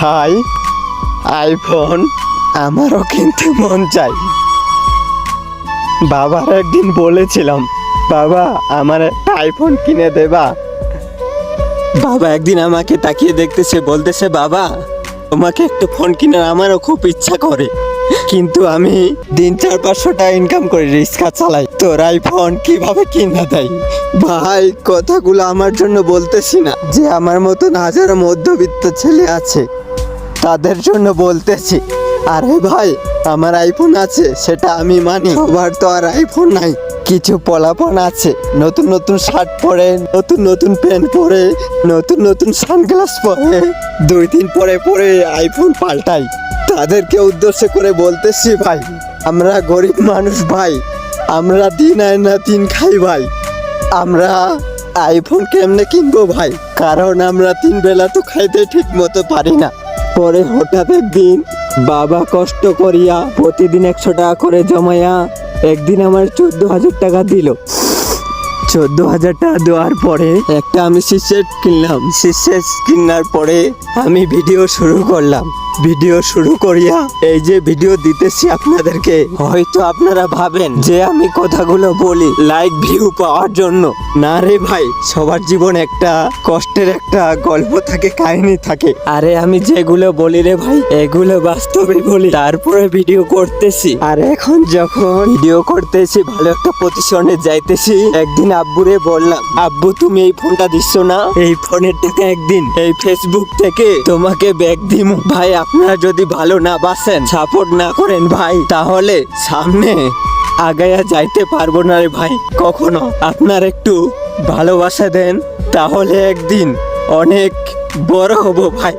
ভাই আইফোন আমারও কিনতে মন চাই। বাবার একদিন বলেছিলাম, বাবা আমার একটা আইফোন কিনে দেবা। বাবা একদিন আমাকে তাকিয়ে দেখতেছে, বলতেছে, বাবা তোমাকে একটা ফোন কিনার আমারও খুব ইচ্ছা করে, কিন্তু আমি দিন 400-500 টাকা ইনকাম করে রিক্সা চালাই, তোর আইফোন কিভাবে কিনা দেয়? ভাই কথাগুলো আমার জন্য বলতেছি না, যে আমার মতন হাজারো মধ্যবিত্ত ছেলে আছে তাদের জন্য বলতেছি। আরে ভাই আমার আইফোন আছে সেটা আমি মানি, সবার তো আর আইফোন নাই। কিছু পোলাপন আছে নতুন নতুন শার্ট পরে, নতুন নতুন প্যান্ট পরে, নতুন নতুন সানগ্লাস পরে, 2 দিন পরে পরে আইফোন পাল্টাই। তাদেরকে উদ্দেশ্য করে বলতেছি, ভাই আমরা গরিব মানুষ ভাই, আমরা দিন আয় না দিন খাই ভাই, আমরা আইফোন কেমনে কিনবো ভাই? কারণ আমরা 3 বেলা তো খাইতে ঠিক মতো পারি না। পরে হঠাৎ একদিন বাবা কষ্ট করিয়া প্রতিদিন 100 টাকা করে জমাইয়া একদিন আমার 14,000 টাকা দিল। 14,000 টাকা দেওয়ার পরে একটা আমি সিসেট কিনলাম। সিসেট কেনার পরে আমি ভিডিও শুরু করলাম। ভিডিও শুরু করিয়া এই যে ভিডিও দিতেছি আপনাদেরকে, হয়তো আপনারা ভাবেন যে আমি কথাগুলো বলি লাইক ভিউ পাওয়ার জন্য। না রে ভাই, সবার জীবন একটা কষ্টের একটা গল্প থাকে, কাহিনী থাকে। আরে আমি যেগুলো বলি রে ভাই, এগুলো বাস্তবে বলি, তারপরে ভিডিও করতেছি। আর এখন যখন ভিডিও করতেছি, ভালো একটা পজিশনে যাইতেছি, একদিন আব্বুরে বললাম, আব্বু তুমি এই ফোনটা দিচ্ছ না, এই ফোনের টাকা একদিন এই ফেসবুক থেকে তোমাকে ব্যাগ দিমু। ভাই আপনারা যদি ভালো না বাসেন, সাপোর্ট না করেন ভাই, তাহলে সামনে আগায়া যাইতে পারবো না রে ভাই কখনো। আপনার একটু ভালোবাসা দেন, তাহলে একদিন অনেক বড় হব ভাই।